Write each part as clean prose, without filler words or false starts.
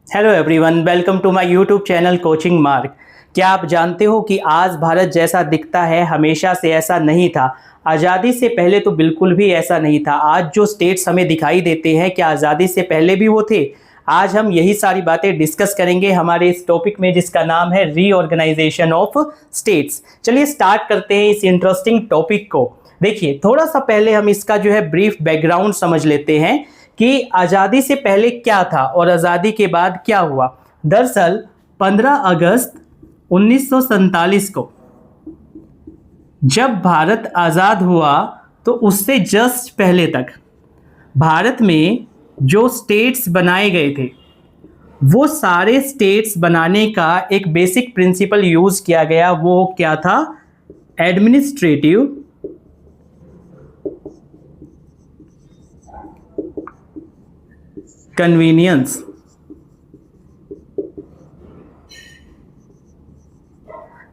Hello everyone, welcome to my YouTube channel coaching mark. क्या आप जानते हो कि आज भारत जैसा दिखता है हमेशा से ऐसा नहीं था। आज़ादी से पहले तो बिल्कुल भी ऐसा नहीं था। आज जो स्टेट्स हमें दिखाई देते हैं क्या आज़ादी से पहले भी वो थे? आज हम यही सारी बातें डिस्कस करेंगे हमारे इस टॉपिक में जिसका नाम है रीऑर्गेनाइजेशन ऑफ स्टेट्स। चलिए स्टार्ट करते हैं इस इंटरेस्टिंग टॉपिक को। देखिए, थोड़ा सा पहले हम इसका जो है ब्रीफ बैकग्राउंड समझ लेते हैं कि आज़ादी से पहले क्या था और आज़ादी के बाद क्या हुआ। दरअसल 15 अगस्त 1947 को जब भारत आज़ाद हुआ तो उससे जस्ट पहले तक भारत में जो स्टेट्स बनाए गए थे वो सारे स्टेट्स बनाने का एक बेसिक प्रिंसिपल यूज़ किया गया। वो क्या था? Administrative convenience.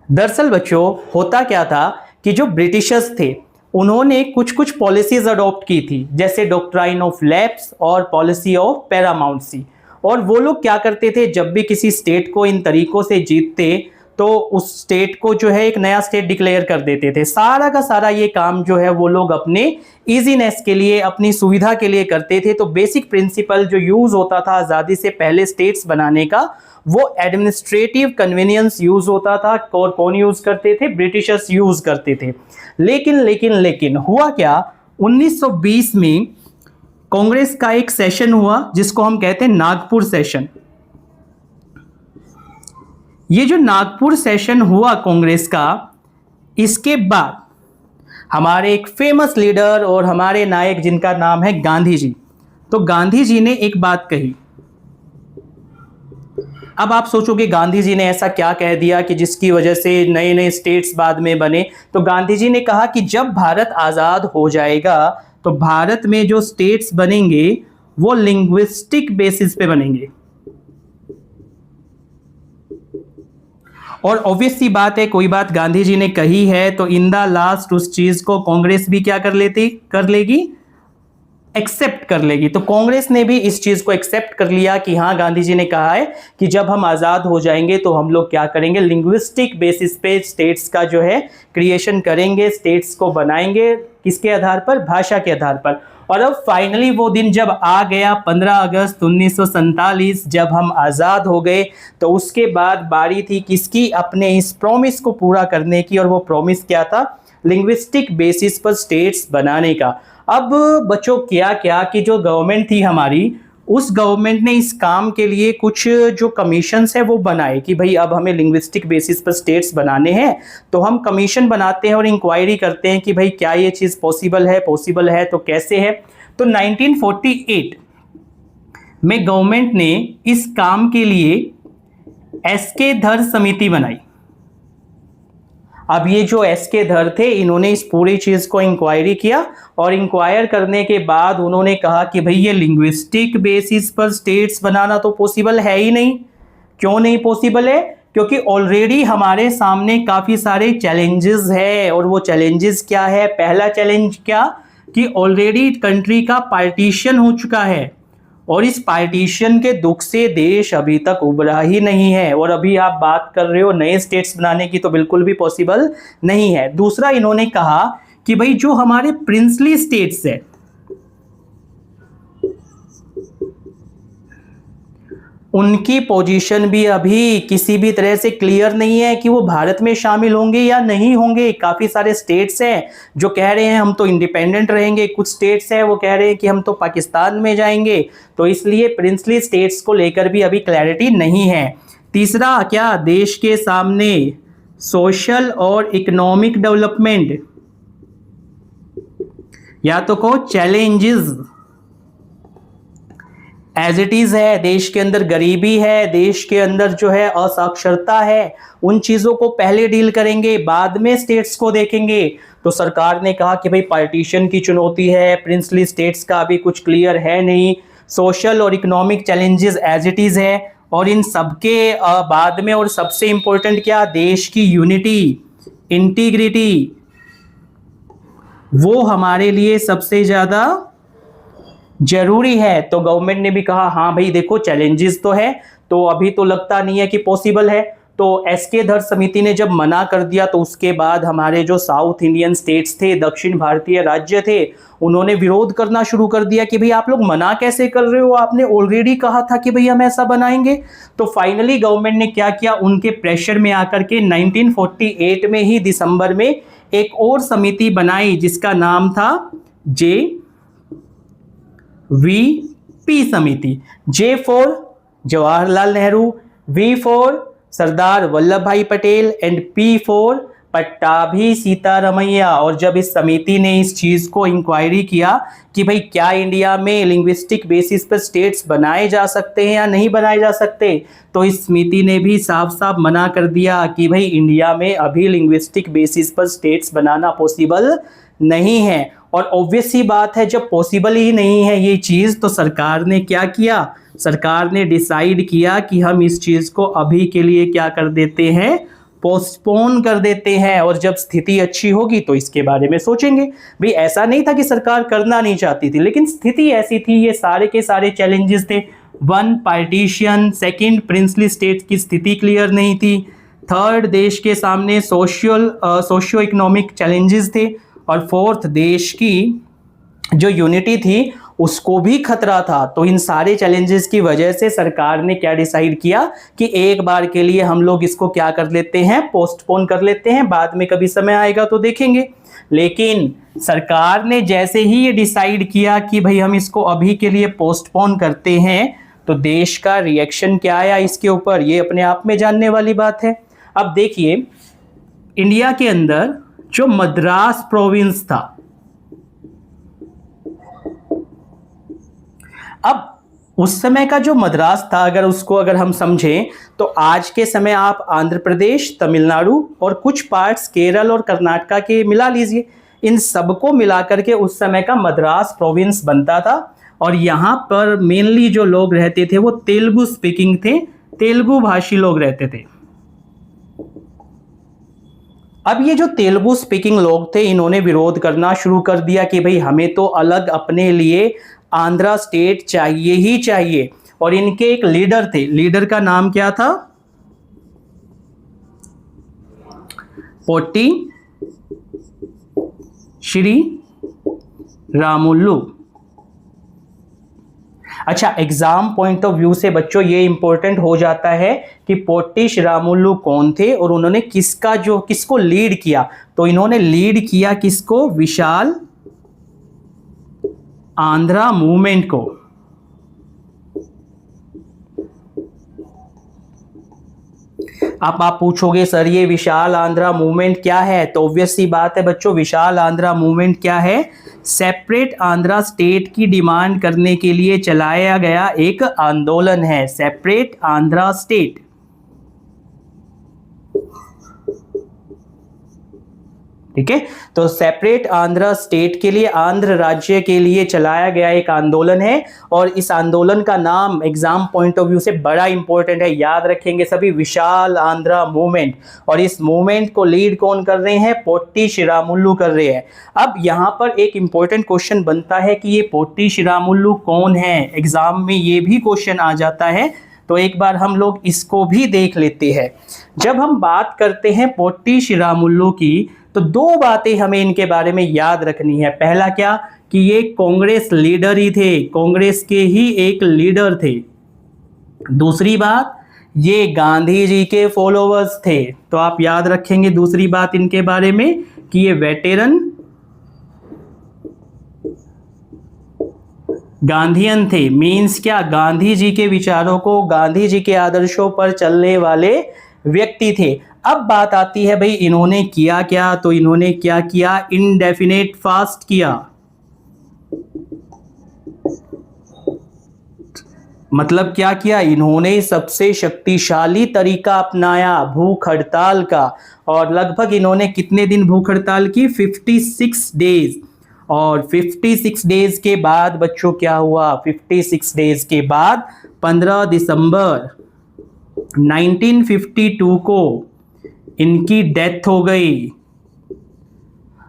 दरअसल बच्चों, होता क्या था कि जो ब्रिटिशर्स थे उन्होंने कुछ कुछ पॉलिसीज अडॉप्ट की थी, जैसे डॉक्ट्राइन ऑफ लैप्स और पॉलिसी ऑफ पैरामाउंसी। और वो लोग क्या करते थे, जब भी किसी स्टेट को इन तरीकों से जीतते तो उस स्टेट को जो है एक नया स्टेट डिक्लेयर कर देते थे। सारा का सारा ये काम जो है वो लोग अपने इजीनेस के लिए, अपनी सुविधा के लिए करते थे। तो बेसिक प्रिंसिपल जो यूज होता था आज़ादी से पहले स्टेट्स बनाने का, वो एडमिनिस्ट्रेटिव कन्वीनियंस यूज होता था। और कौन यूज करते थे? ब्रिटिशर्स यूज करते थे। लेकिन हुआ क्या, 1920 में कांग्रेस का एक सेशन हुआ जिसको हम कहते हैं नागपुर सेशन। ये जो नागपुर सेशन हुआ कांग्रेस का, इसके बाद हमारे एक फेमस लीडर और हमारे नायक जिनका नाम है गांधी जी, तो गांधी जी ने एक बात कही। अब आप सोचोगे गांधी जी ने ऐसा क्या कह दिया कि जिसकी वजह से नए नए स्टेट्स बाद में बने। तो गांधी जी ने कहा कि जब भारत आज़ाद हो जाएगा तो भारत में जो स्टेट्स बनेंगे वो लिंग्विस्टिक बेसिस पे बनेंगे। और ऑब्वियस सी बात है, कोई बात गांधी जी ने कही है तो इन द लास्ट उस चीज को कांग्रेस भी क्या कर लेगी, एक्सेप्ट कर लेगी। तो कांग्रेस ने भी इस चीज को एक्सेप्ट कर लिया कि हाँ, गांधी जी ने कहा है कि जब हम आजाद हो जाएंगे तो हम लोग क्या करेंगे, लिंग्विस्टिक बेसिस पे स्टेट्स का जो है क्रिएशन करेंगे, स्टेट्स को बनाएंगे। किसके आधार पर? भाषा के आधार पर। और अब फाइनली वो दिन जब आ गया, 15 अगस्त 1947, जब हम आज़ाद हो गए, तो उसके बाद बारी थी किसकी? अपने इस प्रॉमिस को पूरा करने की। और वो प्रॉमिस क्या था? लिंग्विस्टिक बेसिस पर स्टेट्स बनाने का। अब बच्चों, क्या क्या कि जो गवर्नमेंट थी हमारी, उस गवर्नमेंट ने इस काम के लिए कुछ जो कमीशंस है वो बनाए कि भाई अब हमें लिंग्विस्टिक बेसिस पर स्टेट्स बनाने हैं। तो हम कमीशन बनाते हैं और इंक्वायरी करते हैं कि भाई क्या ये चीज़ पॉसिबल है तो कैसे है। तो 1948 में गवर्नमेंट ने इस काम के लिए एसके धर समिति बनाई। अब ये जो एसके धर थे, इन्होंने इस पूरी चीज को इंक्वायरी किया और इंक्वायर करने के बाद उन्होंने कहा कि भाई ये लिंग्विस्टिक बेसिस पर स्टेट्स बनाना तो पॉसिबल है ही नहीं। क्यों नहीं पॉसिबल है? क्योंकि ऑलरेडी हमारे सामने काफी सारे चैलेंजेस है। और वो चैलेंजेस क्या है? पहला चैलेंज क्या कि ऑलरेडी कंट्री का पार्टीशन हो चुका है और इस पार्टीशन के दुख से देश अभी तक उभरा ही नहीं है। और अभी आप बात कर रहे हो नए स्टेट्स बनाने की, तो बिल्कुल भी पॉसिबल नहीं है। दूसरा, इन्होंने कहा कि भाई जो हमारे प्रिंसली स्टेट्स है, उनकी पोजीशन भी अभी किसी भी तरह से क्लियर नहीं है कि वो भारत में शामिल होंगे या नहीं होंगे। काफ़ी सारे स्टेट्स हैं जो कह रहे हैं हम तो इंडिपेंडेंट रहेंगे, कुछ स्टेट्स हैं वो कह रहे हैं कि हम तो पाकिस्तान में जाएंगे। तो इसलिए प्रिंसली स्टेट्स को लेकर भी अभी क्लैरिटी नहीं है। तीसरा क्या, देश के सामने सोशल और इकोनॉमिक डेवलपमेंट, या तो कहो चैलेंजेस एज इट इज है। देश के अंदर गरीबी है, देश के अंदर जो है असाक्षरता है, उन चीजों को पहले डील करेंगे, बाद में स्टेट्स को देखेंगे। तो सरकार ने कहा कि भाई पार्टीशन की चुनौती है, प्रिंसली स्टेट्स का अभी कुछ क्लियर है नहीं, सोशल और economic challenges as it is है। और इन सबके बाद में और सबसे इंपॉर्टेंट क्या, देश की यूनिटी, इंटीग्रिटी, वो हमारे लिए सबसे ज्यादा जरूरी है। तो गवर्नमेंट ने भी कहा हाँ भाई देखो चैलेंजेस तो है, तो अभी तो लगता नहीं है कि पॉसिबल है। तो एसके धर समिति ने जब मना कर दिया तो उसके बाद हमारे जो साउथ इंडियन स्टेट्स थे, दक्षिण भारतीय राज्य थे, उन्होंने विरोध करना शुरू कर दिया कि भाई आप लोग मना कैसे कर रहे हो, आपने ऑलरेडी कहा था कि भाई हम ऐसा बनाएंगे। तो फाइनली गवर्नमेंट ने क्या किया, उनके प्रेशर में आकर के 1948 में ही दिसंबर में एक और समिति बनाई जिसका नाम था JVP समिति। J for Jawaharlal Nehru, V for Sardar Vallabhbhai Patel and P for Pattabhi Sitaramayya. और जब इस समिति ने इस चीज को इंक्वायरी किया कि भाई क्या इंडिया में लिंग्विस्टिक बेसिस पर स्टेट्स बनाए जा सकते हैं या नहीं बनाए जा सकते, तो इस समिति ने भी साफ साफ मना कर दिया कि भाई इंडिया में अभी लिंग्विस्टिक बेसिस पर स्टेट्स बनाना पॉसिबल नहीं है। और ऑब्वियस ही बात है, जब पॉसिबल ही नहीं है ये चीज, तो सरकार ने क्या किया, सरकार ने डिसाइड किया कि हम इस चीज को अभी के लिए क्या कर देते हैं, पोस्टपोन कर देते हैं, और जब स्थिति अच्छी होगी तो इसके बारे में सोचेंगे। भाई ऐसा नहीं था कि सरकार करना नहीं चाहती थी, लेकिन स्थिति ऐसी थी, ये सारे के सारे चैलेंजेस थे। 1 पार्टीशन, 2 प्रिंसली स्टेट्स की स्थिति क्लियर नहीं थी, 3 देश के सामने सोशियो इकोनॉमिक चैलेंजेस थे, और 4th देश की जो यूनिटी थी उसको भी खतरा था। तो इन सारे चैलेंजेस की वजह से सरकार ने क्या डिसाइड किया कि एक बार के लिए हम लोग इसको क्या कर लेते हैं, पोस्टपोन कर लेते हैं, बाद में कभी समय आएगा तो देखेंगे। लेकिन सरकार ने जैसे ही ये डिसाइड किया कि भाई हम इसको अभी के लिए पोस्टपोन करते हैं, तो देश का रिएक्शन क्या आया इसके ऊपर, ये अपने आप में जानने वाली बात है। अब देखिए, इंडिया के अंदर जो मद्रास प्रोविंस था, अब उस समय का जो मद्रास था, अगर हम समझें तो आज के समय आप आंध्र प्रदेश, तमिलनाडु और कुछ पार्ट्स केरल और कर्नाटका के मिला लीजिए, इन सबको मिलाकर के उस समय का मद्रास प्रोविंस बनता था। और यहाँ पर मेनली जो लोग रहते थे वो तेलुगु स्पीकिंग थे, तेलुगु भाषी लोग रहते थे। अब ये जो तेलुगु स्पीकिंग लोग थे, इन्होंने विरोध करना शुरू कर दिया कि भाई हमें तो अलग अपने लिए आंध्रा स्टेट चाहिए ही चाहिए। और इनके एक लीडर थे, लीडर का नाम क्या था, पोट्टी श्री रामुलु। अच्छा, एग्जाम पॉइंट ऑफ व्यू से बच्चों ये इंपॉर्टेंट हो जाता है कि पोट्टी श्रीरामुलु कौन थे और उन्होंने किसको लीड किया। तो इन्होंने लीड किया किसको, विशाल आंध्रा मूवमेंट को। अब आप पूछोगे सर ये विशाल आंध्रा मूवमेंट क्या है, तो ऑब्वियस सी बात है बच्चों, विशाल आंध्रा मूवमेंट क्या है, सेपरेट आंध्रा स्टेट की डिमांड करने के लिए चलाया गया एक आंदोलन है, सेपरेट आंध्रा स्टेट। ठीक है, तो सेपरेट आंध्रा स्टेट के लिए, आंध्र राज्य के लिए चलाया गया एक आंदोलन है। और इस आंदोलन का नाम एग्जाम पॉइंट ऑफ व्यू से बड़ा इंपॉर्टेंट है, याद रखेंगे सभी, विशाल आंध्रा मूवमेंट। और इस मूवमेंट को लीड कौन कर रहे हैं, पोट्टी श्रीरामुलु कर रहे हैं। अब यहां पर एक इंपॉर्टेंट क्वेश्चन बनता है कि ये पोट्टी श्रीरामुलु कौन है, एग्जाम में ये भी क्वेश्चन आ जाता है, तो एक बार हम लोग इसको भी देख लेते हैं। जब हम बात करते हैं पोट्टी श्रीरामुलु की, तो 2 बातें हमें इनके बारे में याद रखनी है। पहला क्या, कि ये कांग्रेस लीडर ही थे, कांग्रेस के ही एक लीडर थे। दूसरी बात, ये गांधी जी के फॉलोअर्स थे। तो आप याद रखेंगे दूसरी बात इनके बारे में कि ये वेटेरन गांधीयन थे। मीन्स क्या, गांधी जी के विचारों को, गांधी जी के आदर्शों पर चलने वाले व्यक्ति थे। अब बात आती है भाई इन्होंने किया क्या, तो इन्होंने क्या किया, इंडेफिनेट फास्ट किया। मतलब क्या किया, इन्होंने सबसे शक्तिशाली तरीका अपनाया भूख हड़ताल का। और लगभग इन्होंने कितने दिन भूख हड़ताल की, 56 डेज। और 56 डेज के बाद बच्चों क्या हुआ, 56 डेज के बाद 15 दिसंबर 1952 को इनकी डेथ हो गई।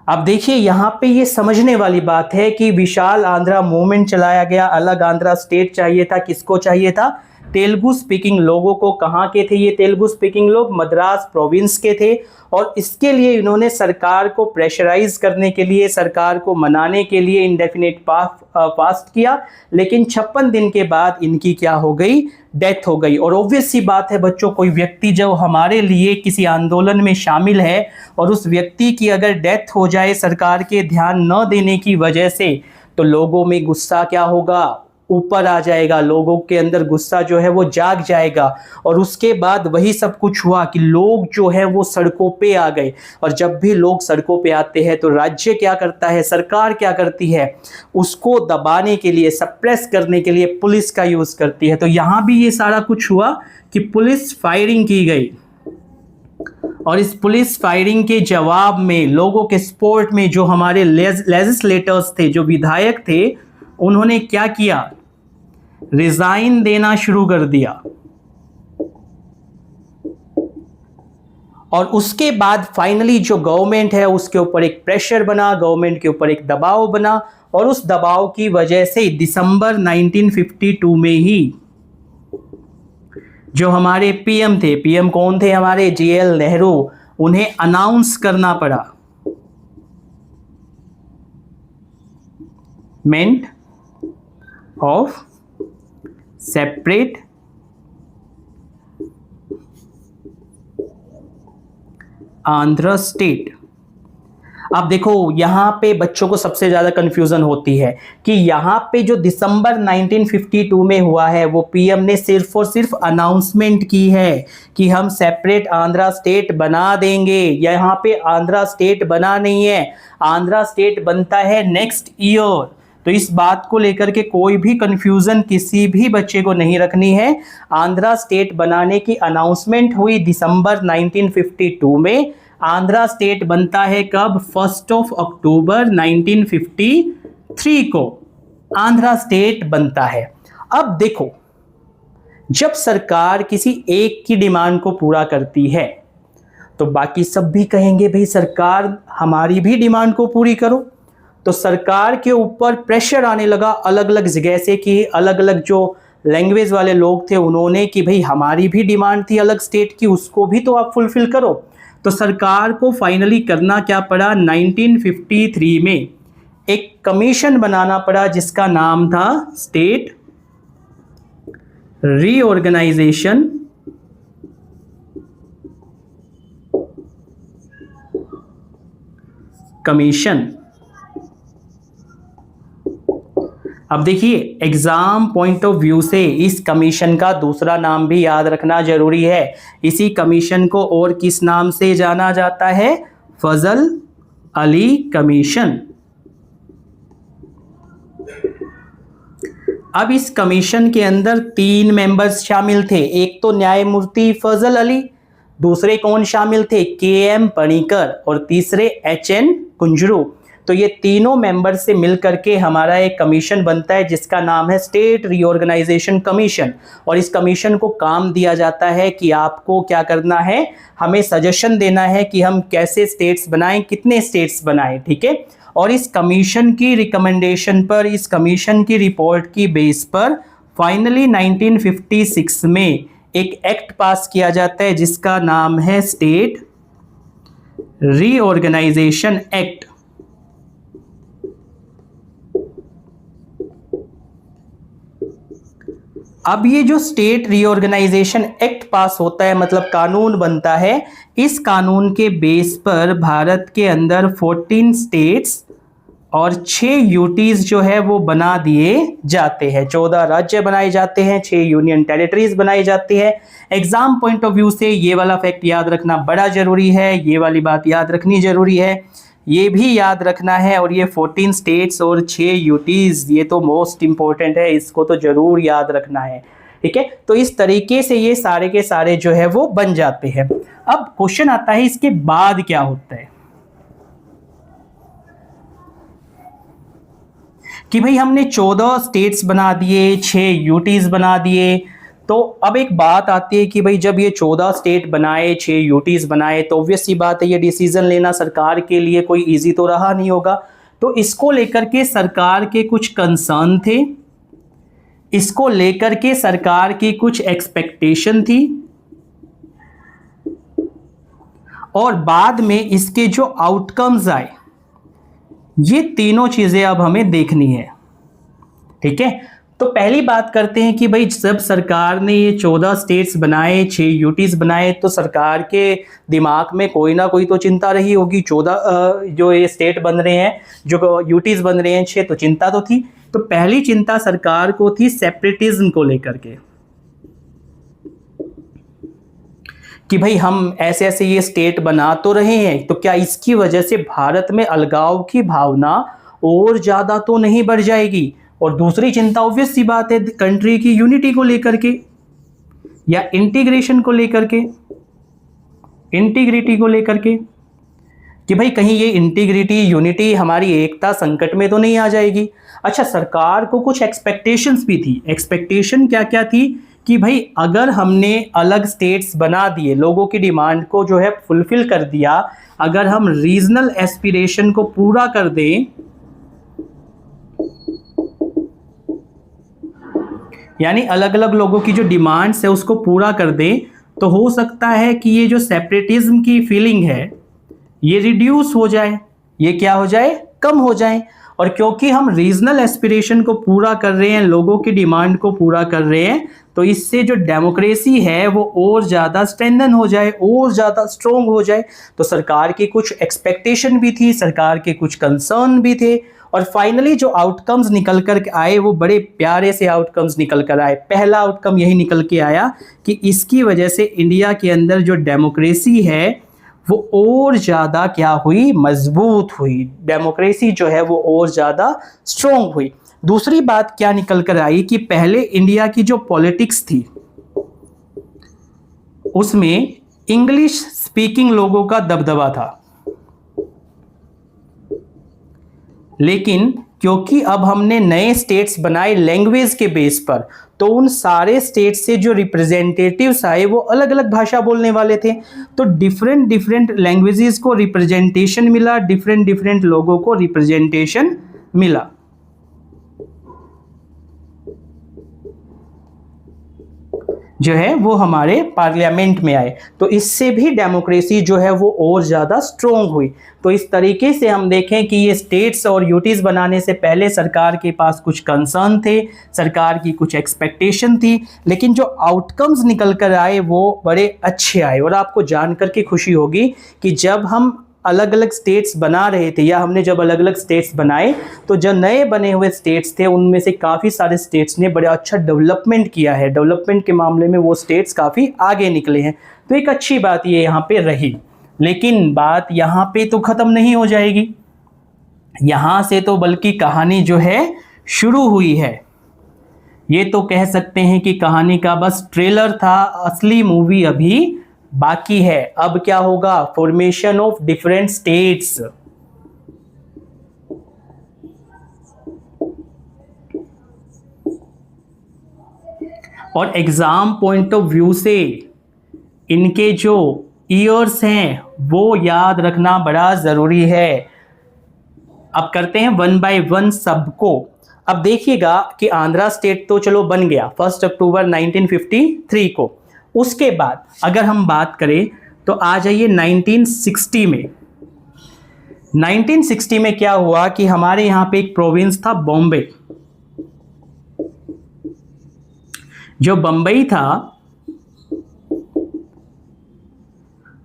अब देखिए यहाँ पे ये समझने वाली बात है कि विशाल आंध्रा मूवमेंट चलाया गया, अलग आंध्रा स्टेट चाहिए था। किसको चाहिए था? तेलुगु स्पीकिंग लोगों को। कहाँ के थे ये तेलुगु स्पीकिंग लोग? मद्रास प्रोविंस के थे। और इसके लिए इन्होंने सरकार को प्रेशराइज करने के लिए, सरकार को मनाने के लिए इंडेफिनिट फास्ट किया। लेकिन 56 दिन के बाद इनकी क्या हो गई? डेथ हो गई। और ऑब्वियस सी बात है बच्चों, कोई व्यक्ति जो हमारे लिए किसी आंदोलन में शामिल है और उस व्यक्ति की अगर डेथ हो जाए सरकार के ध्यान न देने की वजह से, तो लोगों में गुस्सा क्या होगा? ऊपर आ जाएगा। लोगों के अंदर गुस्सा जो है वो जाग जाएगा। और उसके बाद वही सब कुछ हुआ कि लोग जो है वो सड़कों पे आ गए। और जब भी लोग सड़कों पे आते हैं तो राज्य क्या करता है, सरकार क्या करती है? उसको दबाने के लिए, सप्रेस करने के लिए पुलिस का यूज करती है। तो यहां भी ये सारा कुछ हुआ कि पुलिस फायरिंग की गई। और इस पुलिस फायरिंग के जवाब में लोगों के सपोर्ट में जो हमारे लेजिस्लेटर्स थे, जो विधायक थे, उन्होंने क्या किया? रिजाइन देना शुरू कर दिया। और उसके बाद फाइनली जो गवर्नमेंट है उसके ऊपर एक प्रेशर बना, गवर्नमेंट के ऊपर एक दबाव बना। और उस दबाव की वजह से दिसंबर 1952 में ही जो हमारे पीएम थे, पीएम कौन थे हमारे? JL नेहरू, उन्हें अनाउंस करना पड़ा मेंट ऑफ सेपरेट आंध्र स्टेट। अब देखो यहां पे बच्चों को सबसे ज्यादा कंफ्यूजन होती है कि यहां पे जो दिसंबर 1952 में हुआ है वो पीएम ने सिर्फ और सिर्फ अनाउंसमेंट की है कि हम सेपरेट आंध्रा स्टेट बना देंगे। यहां पे आंध्रा स्टेट बना नहीं है, आंध्रा स्टेट बनता है नेक्स्ट ईयर। तो इस बात को लेकर के कोई भी कंफ्यूजन किसी भी बच्चे को नहीं रखनी है। आंध्रा स्टेट बनाने की अनाउंसमेंट हुई दिसंबर 1952 में। आंध्रा स्टेट बनता है कब? 1 अक्टूबर 1953 को आंध्रा स्टेट बनता है। अब देखो, जब सरकार किसी एक की डिमांड को पूरा करती है तो बाकी सब भी कहेंगे भाई सरकार हमारी भी डिमांड को पूरी करो। तो सरकार के ऊपर प्रेशर आने लगा अलग अलग जगह से कि अलग अलग जो लैंग्वेज वाले लोग थे उन्होंने कि भाई हमारी भी डिमांड थी अलग स्टेट की, उसको भी तो आप फुलफिल करो। तो सरकार को फाइनली करना क्या पड़ा? 1953 में एक कमीशन बनाना पड़ा जिसका नाम था स्टेट रीऑर्गेनाइजेशन कमीशन। अब देखिए एग्जाम पॉइंट ऑफ व्यू से इस कमीशन का दूसरा नाम भी याद रखना जरूरी है। इसी कमीशन को और किस नाम से जाना जाता है? फजल अली कमीशन। अब इस कमीशन के अंदर 3 मेंबर्स शामिल थे। एक तो न्यायमूर्ति फजल अली, दूसरे कौन शामिल थे? KM पणिकर, और तीसरे HN कुंजरू। तो ये तीनों मेंबर से मिलकर के हमारा एक कमीशन बनता है जिसका नाम है स्टेट रीऑर्गेनाइजेशन कमीशन। और इस कमीशन को काम दिया जाता है कि आपको क्या करना है? हमें सजेशन देना है कि हम कैसे स्टेट्स बनाएं, कितने स्टेट्स बनाएं, ठीक है। और इस कमीशन की रिकमेंडेशन पर, इस कमीशन की रिपोर्ट की बेस पर फाइनली 1956 में एक एक्ट पास किया जाता है जिसका नाम है स्टेट रीऑर्गेनाइजेशन एक्ट। अब ये जो स्टेट रीऑर्गेनाइजेशन एक्ट पास होता है, मतलब कानून बनता है, इस कानून के बेस पर भारत के अंदर 14 स्टेट्स और 6 यूटीज जो है वो बना दिए जाते हैं। 14 राज्य बनाए जाते हैं, 6 यूनियन टेरिटरीज बनाई जाती है। एग्जाम पॉइंट ऑफ व्यू से ये वाला फैक्ट याद रखना बड़ा जरूरी है, ये वाली बात याद रखनी जरूरी है, ये भी याद रखना है। और ये 14 स्टेट्स और 6 यूटीज, ये तो मोस्ट इंपॉर्टेंट है, इसको तो जरूर याद रखना है, ठीक है। तो इस तरीके से ये सारे के सारे जो है वो बन जाते हैं। अब क्वेश्चन आता है इसके बाद क्या होता है कि भाई हमने 14 स्टेट्स बना दिए, 6 यूटीज बना दिए, तो अब एक बात आती है कि भाई जब ये 14 स्टेट बनाए, 6 यूटीज बनाए, तो ऑब्वियस सी बात है ये डिसीजन लेना सरकार के लिए कोई इजी तो रहा नहीं होगा। तो इसको लेकर के सरकार के कुछ कंसर्न थे, इसको लेकर के सरकार की कुछ एक्सपेक्टेशन थी, और बाद में इसके जो आउटकम्स आए, ये तीनों चीजें अब हमें देखनी है। ठीक है, तो पहली बात करते हैं कि भाई जब सरकार ने ये 14 स्टेट्स बनाए, 6 यूटीज बनाए, तो सरकार के दिमाग में कोई ना कोई तो चिंता रही होगी। 14 जो ये स्टेट बन रहे हैं, जो यूटीज बन रहे हैं 6, तो चिंता तो थी। तो पहली चिंता सरकार को थी सेपरेटिज्म को लेकर के, कि भाई हम ऐसे ऐसे ये स्टेट बना तो रहे हैं, तो क्या इसकी वजह से भारत में अलगाव की भावना और ज्यादा तो नहीं बढ़ जाएगी। और दूसरी चिंता ऑब्वियस सी बात है कंट्री की यूनिटी को लेकर के, या इंटीग्रेशन को लेकर के, इंटीग्रिटी को लेकर के, कि भाई कहीं ये इंटीग्रिटी, यूनिटी, हमारी एकता संकट में तो नहीं आ जाएगी। अच्छा, सरकार को कुछ एक्सपेक्टेशंस भी थी। एक्सपेक्टेशन क्या क्या थी कि भाई अगर हमने अलग स्टेट्स बना दिए, लोगों की डिमांड को जो है फुलफिल कर दिया, अगर हम रीजनल एस्पिरेशन को पूरा कर दें, यानी अलग अलग लोगों की जो डिमांड्स है उसको पूरा कर दें, तो हो सकता है कि ये जो सेपरेटिज्म की फीलिंग है ये रिड्यूस हो जाए, ये क्या हो जाए, कम हो जाए। और क्योंकि हम रीजनल एस्पिरेशन को पूरा कर रहे हैं, लोगों की डिमांड को पूरा कर रहे हैं, तो इससे जो डेमोक्रेसी है वो और ज़्यादा स्ट्रेंथन हो जाए, और ज़्यादा स्ट्रोंग हो जाए। तो सरकार की कुछ एक्सपेक्टेशन भी थी, सरकार के कुछ कंसर्न भी थे, और फाइनली जो आउटकम्स निकल कर आए वो बड़े प्यारे से आउटकम्स निकल कर आए। पहला आउटकम यही निकल के आया कि इसकी वजह से इंडिया के अंदर जो डेमोक्रेसी है वो और ज़्यादा क्या हुई, मजबूत हुई। डेमोक्रेसी जो है वो और ज़्यादा स्ट्रोंग हुई। दूसरी बात क्या निकल कर आई कि पहले इंडिया की जो पॉलिटिक्स थी उसमें इंग्लिश स्पीकिंग लोगों का दबदबा था, लेकिन क्योंकि अब हमने नए स्टेट्स बनाए लैंग्वेज के बेस पर, तो उन सारे स्टेट से जो रिप्रेजेंटेटिव्स आए वो अलग अलग भाषा बोलने वाले थे। तो डिफरेंट डिफरेंट लैंग्वेजेस को रिप्रेजेंटेशन मिला, डिफरेंट डिफरेंट लोगों को रिप्रेजेंटेशन मिला। जो है वो हमारे पार्लियामेंट में आए, तो इससे भी डेमोक्रेसी जो है वो और ज़्यादा स्ट्रोंग हुई। तो इस तरीके से हम देखें कि ये स्टेट्स और यूटीज़ बनाने से पहले सरकार के पास कुछ कंसर्न थे, सरकार की कुछ एक्सपेक्टेशन थी, लेकिन जो आउटकम्स निकल कर आए वो बड़े अच्छे आए। और आपको जानकर के खुशी होगी कि जब हम अलग अलग स्टेट्स बना रहे थे, या हमने जब अलग अलग स्टेट्स बनाए, तो जो नए बने हुए स्टेट्स थे उनमें से काफ़ी सारे स्टेट्स ने बड़ा अच्छा डेवलपमेंट किया है। डेवलपमेंट के मामले में वो स्टेट्स काफ़ी आगे निकले हैं, तो एक अच्छी बात ये यहाँ पे रही। लेकिन बात यहाँ पे तो ख़त्म नहीं हो जाएगी, यहाँ से तो बल्कि कहानी जो है शुरू हुई है। ये तो कह सकते हैं कि कहानी का बस ट्रेलर था, असली मूवी अभी बाकी है। अब क्या होगा, फॉर्मेशन ऑफ डिफरेंट स्टेट्स। और एग्जाम पॉइंट ऑफ व्यू से इनके जो ईयर्स हैं वो याद रखना बड़ा जरूरी है। अब करते हैं वन बाय वन सबको। अब देखिएगा कि आंध्रा स्टेट तो चलो बन गया 1 अक्टूबर 1953 को। उसके बाद अगर हम बात करें तो आ जाइए 1960 में। 1960 में क्या हुआ कि हमारे यहाँ पे एक प्रोविंस था बॉम्बे। जो बम्बई था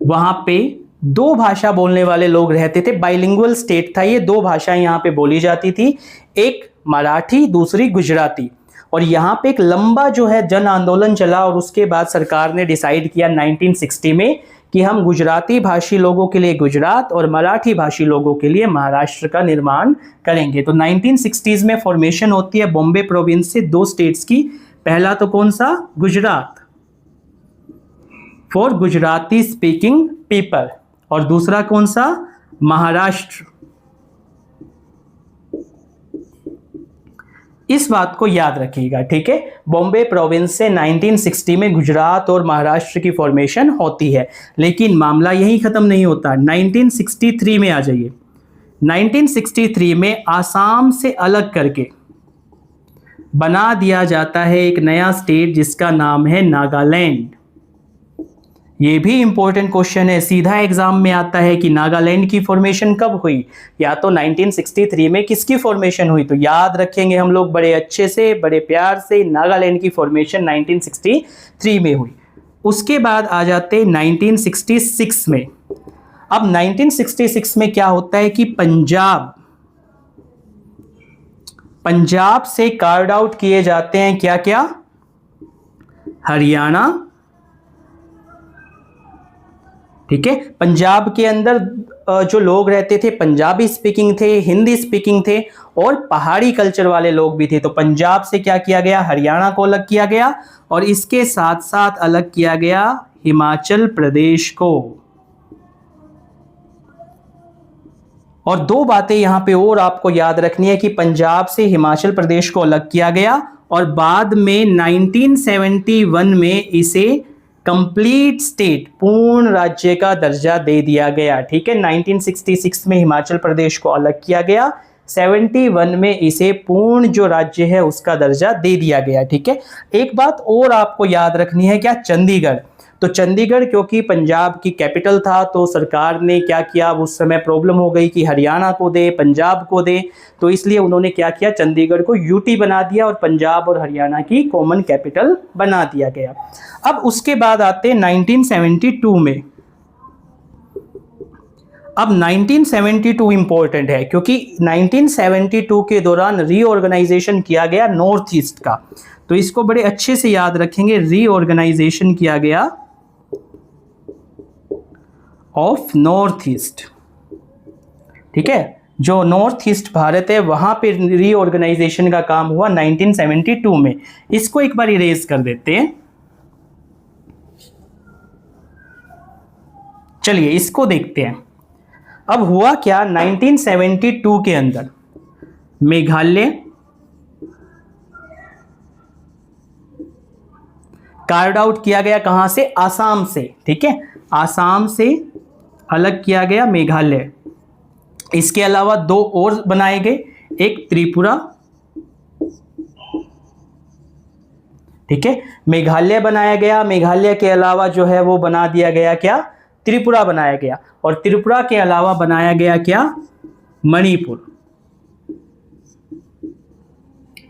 वहां पे 2 भाषा बोलने वाले लोग रहते थे, बाइलिंगुअल स्टेट था ये, 2 भाषाएं यहाँ पे बोली जाती थी, एक मराठी दूसरी गुजराती। और यहाँ पे एक लंबा जो है जन आंदोलन चला, और उसके बाद सरकार ने डिसाइड किया 1960 में कि हम गुजराती भाषी लोगों के लिए गुजरात और मराठी भाषी लोगों के लिए महाराष्ट्र का निर्माण करेंगे। तो 1960s में फॉर्मेशन होती है बॉम्बे प्रोविंस से 2 स्टेट्स की। पहला तो कौन सा, Gujarat, for Gujarati speaking people, और दूसरा कौन सा, महाराष्ट्र। इस बात को याद रखिएगा, ठीक है। बॉम्बे प्रोविंस से 1960 में गुजरात और महाराष्ट्र की फॉर्मेशन होती है, लेकिन मामला यहीं खत्म नहीं होता। 1963 में आ जाइए। 1963 में आसाम से अलग करके बना दिया जाता है एक नया स्टेट जिसका नाम है नागालैंड। ये भी इंपॉर्टेंट क्वेश्चन है, सीधा एग्जाम में आता है कि नागालैंड की फॉर्मेशन कब हुई, या तो 1963 में किसकी फॉर्मेशन हुई। तो याद रखेंगे हम लोग बड़े अच्छे से, बड़े प्यार से, नागालैंड की फॉर्मेशन 1963 में हुई। उसके बाद आ जाते 1966 में। अब 1966 में क्या होता है कि पंजाब से कार्ड आउट किए जाते हैं क्या क्या, हरियाणा, ठीक है। पंजाब के अंदर जो लोग रहते थे पंजाबी स्पीकिंग थे, हिंदी स्पीकिंग थे, और पहाड़ी कल्चर वाले लोग भी थे। तो पंजाब से क्या किया गया, हरियाणा को अलग किया गया, और इसके साथ साथ अलग किया गया हिमाचल प्रदेश को। और दो बातें यहां पे और आपको याद रखनी है कि पंजाब से हिमाचल प्रदेश को अलग किया गया, और बाद में 1971 में इसे कंप्लीट स्टेट, पूर्ण राज्य का दर्जा दे दिया गया, ठीक है। 1966 में हिमाचल प्रदेश को अलग किया गया, 71 में इसे पूर्ण जो राज्य है उसका दर्जा दे दिया गया, ठीक है। एक बात और आपको याद रखनी है, क्या, चंडीगढ़। तो चंडीगढ़ क्योंकि पंजाब की कैपिटल था, तो सरकार ने क्या किया, उस समय प्रॉब्लम हो गई कि हरियाणा को दे, पंजाब को दे, तो इसलिए उन्होंने क्या किया, चंडीगढ़ को यूटी बना दिया और पंजाब और हरियाणा की कॉमन कैपिटल बना दिया गया। अब उसके बाद आते 1972 में। अब 1972 इंपॉर्टेंट है क्योंकि 1972 के दौरान रीऑर्गेनाइजेशन किया गया नॉर्थ ईस्ट का, तो इसको बड़े अच्छे से याद रखेंगे। रीऑर्गेनाइजेशन किया गया ऑफ नॉर्थ ईस्ट, ठीक है। जो नॉर्थ ईस्ट भारत है वहां पे रीऑर्गेनाइजेशन का काम हुआ 1972 में। इसको एक बार इरेज कर देते हैं। चलिए इसको देखते हैं। अब हुआ क्या, 1972 के अंदर मेघालय कार्ड आउट किया गया, कहां से, आसाम से, ठीक है। आसाम से अलग किया गया मेघालय। इसके अलावा दो और बनाए गए, एक त्रिपुरा, ठीक है। मेघालय बनाया गया, मेघालय के अलावा जो है वो बना दिया गया क्या, त्रिपुरा बनाया गया, और त्रिपुरा के अलावा बनाया गया क्या, मणिपुर,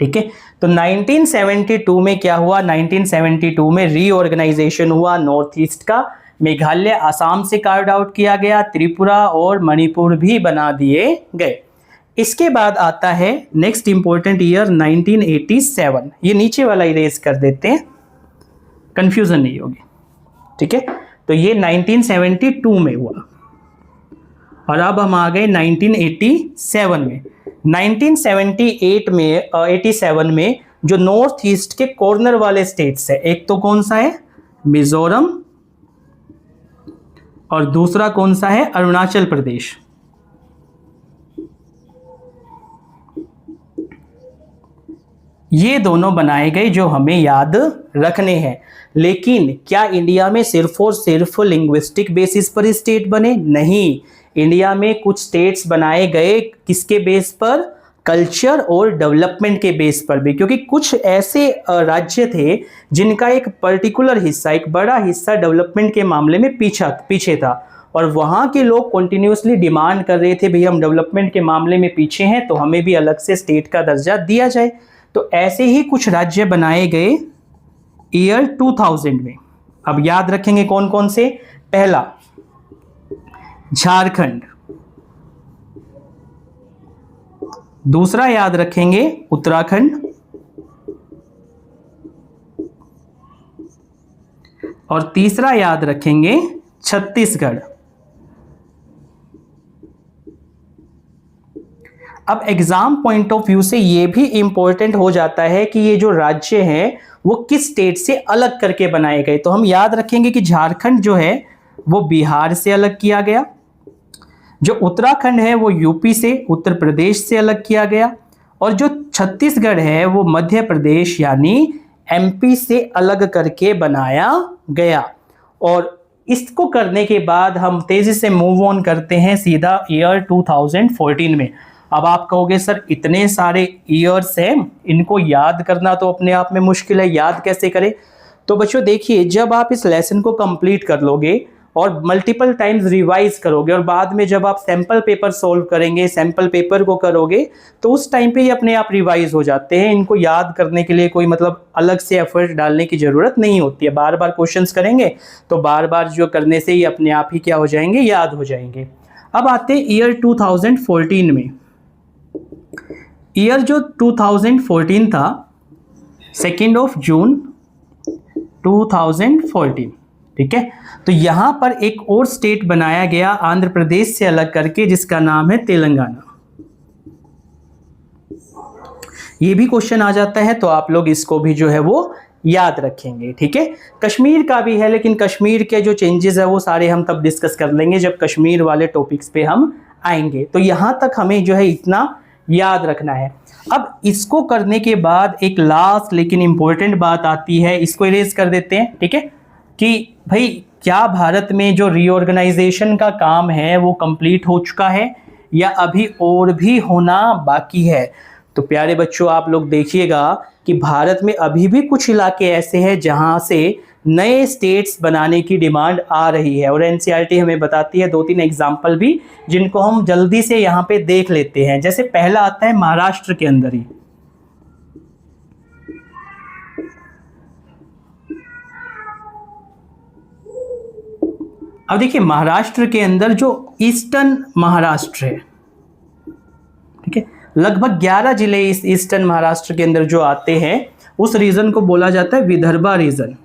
ठीक है। तो 1972 में क्या हुआ, 1972 में रीऑर्गेनाइजेशन हुआ नॉर्थ ईस्ट का। मेघालय आसाम से कार्ड आउट किया गया, त्रिपुरा और मणिपुर भी बना दिए गए। इसके बाद आता है नेक्स्ट इंपॉर्टेंट ईयर 1987। ये नीचे वाला इरेज कर देते हैं, कंफ्यूजन नहीं होगी, ठीक है। तो ये 1972 में हुआ, और अब हम आ गए 1987 में। 1978 में 87 में जो नॉर्थ ईस्ट के कॉर्नर वाले स्टेट्स है, एक तो कौन सा है, मिजोरम, और दूसरा कौन सा है, अरुणाचल प्रदेश। ये दोनों बनाए गए जो हमें याद रखने हैं। लेकिन क्या इंडिया में सिर्फ और सिर्फ लिंग्विस्टिक बेसिस पर स्टेट बने? नहीं, इंडिया में कुछ स्टेट्स बनाए गए किसके बेस पर, कल्चर और डेवलपमेंट के बेस पर भी, क्योंकि कुछ ऐसे राज्य थे जिनका एक पर्टिकुलर हिस्सा, एक बड़ा हिस्सा डेवलपमेंट के मामले में पीछे था, और वहाँ के लोग कंटिन्यूसली डिमांड कर रहे थे भाई हम डेवलपमेंट के मामले में पीछे हैं तो हमें भी अलग से स्टेट का दर्जा दिया जाए। तो ऐसे ही कुछ राज्य बनाए गए ईयर 2000 में। अब याद रखेंगे कौन कौन से, पहला झारखंड, दूसरा याद रखेंगे उत्तराखंड, और तीसरा याद रखेंगे छत्तीसगढ़। अब एग्जाम पॉइंट ऑफ व्यू से ये भी इंपॉर्टेंट हो जाता है कि ये जो राज्य हैं वो किस स्टेट से अलग करके बनाए गए। तो हम याद रखेंगे कि झारखंड जो है वो बिहार से अलग किया गया, जो उत्तराखंड है वो यूपी से, उत्तर प्रदेश से अलग किया गया, और जो छत्तीसगढ़ है वो मध्य प्रदेश यानी एमपी से अलग करके बनाया गया। और इसको करने के बाद हम तेजी से मूव ऑन करते हैं सीधा ईयर 2014 में। अब आप कहोगे सर इतने सारे ईयर्स हैं, इनको याद करना तो अपने आप में मुश्किल है, याद कैसे करें? तो बच्चों देखिए, जब आप इस लेसन को कंप्लीट कर लोगे और मल्टीपल टाइम्स रिवाइज करोगे और बाद में जब आप सैंपल पेपर सॉल्व करेंगे, सैंपल पेपर को करोगे, तो उस टाइम पे ये अपने आप रिवाइज हो जाते हैं। इनको याद करने के लिए कोई मतलब अलग से एफर्ट डालने की ज़रूरत नहीं होती है। बार बार क्वेश्चंस करेंगे तो बार बार जो करने से ये अपने आप ही क्या हो जाएंगे, याद हो जाएंगे। अब आते हैं ईयर 2014 में। ईयर जो 2014 था, 2 जून 2014, ठीक है। तो यहां पर एक और स्टेट बनाया गया आंध्र प्रदेश से अलग करके, जिसका नाम है तेलंगाना। ये भी क्वेश्चन आ जाता है तो आप लोग इसको भी जो है वो याद रखेंगे, ठीक है। कश्मीर का भी है, लेकिन कश्मीर के जो चेंजेस है वो सारे हम तब डिस्कस कर लेंगे जब कश्मीर वाले टॉपिक्स पे हम आएंगे। तो यहां तक हमें जो है इतना याद रखना है। अब इसको करने के बाद एक लास्ट लेकिन इंपॉर्टेंट बात आती है, इसको इरेज कर देते हैं, ठीक है, कि भाई क्या भारत में जो रीऑर्गेनाइजेशन का काम है वो कंप्लीट हो चुका है या अभी और भी होना बाकी है? तो प्यारे बच्चों, आप लोग देखिएगा कि भारत में अभी भी कुछ इलाके ऐसे हैं जहां से नए स्टेट्स बनाने की डिमांड आ रही है, और एनसीईआरटी हमें बताती है 2-3 एग्जाम्पल भी, जिनको हम जल्दी से यहाँ पे देख लेते हैं। जैसे पहला आता है महाराष्ट्र के अंदर ही। अब देखिए, महाराष्ट्र के अंदर जो ईस्टर्न महाराष्ट्र है, ठीक है, लगभग 11 जिले इस ईस्टर्न महाराष्ट्र के अंदर जो आते हैं, उस रीजन को बोला जाता है विदर्भा रीजन।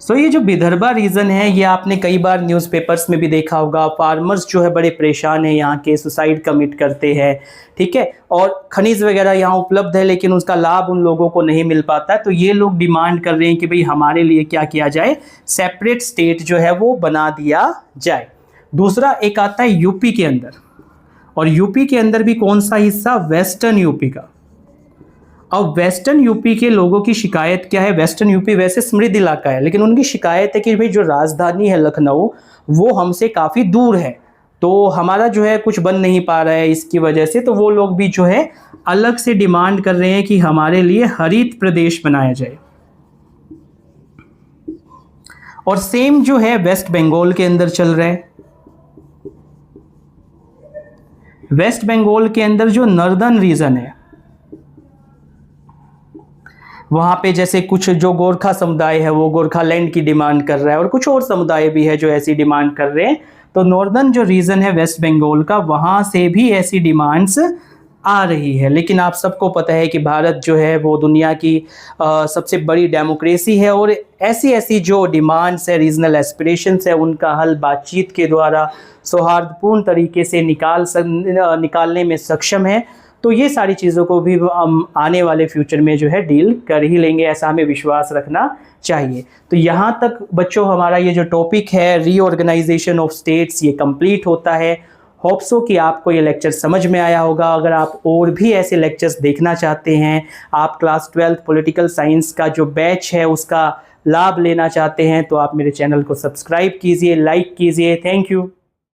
सो ये जो विदर्भा रीजन है, ये आपने कई बार न्यूज़पेपर्स में भी देखा होगा। फार्मर्स जो है बड़े परेशान है, यहाँ के सुसाइड कमिट करते हैं, ठीक है, और खनिज वगैरह यहाँ उपलब्ध है लेकिन उसका लाभ उन लोगों को नहीं मिल पाता है। तो ये लोग डिमांड कर रहे हैं कि भाई हमारे लिए क्या किया जाए, सेपरेट स्टेट जो है वो बना दिया जाए। दूसरा एक आता है यूपी के अंदर, और यूपी के अंदर भी कौन सा हिस्सा, वेस्टर्न यूपी का। अब वेस्टर्न यूपी के लोगों की शिकायत क्या है? वेस्टर्न यूपी वैसे समृद्ध इलाका है, लेकिन उनकी शिकायत है कि भाई जो राजधानी है लखनऊ, वो हमसे काफ़ी दूर है, तो हमारा जो है कुछ बन नहीं पा रहा है इसकी वजह से। तो वो लोग भी जो है अलग से डिमांड कर रहे हैं कि हमारे लिए हरित प्रदेश बनाया जाए। और सेम जो है वेस्ट बंगाल के अंदर चल रहा है। वेस्ट बंगाल के अंदर जो नॉर्दर्न रीजन है, वहाँ पे जैसे कुछ जो गोरखा समुदाय है वो गोरखा लैंड की डिमांड कर रहा है, और कुछ और समुदाय भी है जो ऐसी डिमांड कर रहे हैं। तो नॉर्दर्न जो रीजन है वेस्ट बंगाल का, वहाँ से भी ऐसी डिमांड्स आ रही है। लेकिन आप सबको पता है कि भारत जो है वो दुनिया की सबसे बड़ी डेमोक्रेसी है, और ऐसी ऐसी जो डिमांड्स है, रीजनल एस्पिरेशंस है, उनका हल बातचीत के द्वारा सौहार्दपूर्ण तरीके से निकालने में सक्षम है। तो ये सारी चीज़ों को भी हम आने वाले फ्यूचर में जो है डील कर ही लेंगे, ऐसा हमें विश्वास रखना चाहिए। तो यहाँ तक बच्चों हमारा ये जो टॉपिक है रीऑर्गेनाइजेशन ऑफ स्टेट्स, ये कंप्लीट होता है। होप सो कि आपको ये लेक्चर समझ में आया होगा। अगर आप और भी ऐसे लेक्चर्स देखना चाहते हैं, आप क्लास 12th पॉलिटिकल साइंस का जो बैच है उसका लाभ लेना चाहते हैं, तो आप मेरे चैनल को सब्सक्राइब कीजिए, लाइक कीजिए। Thank you.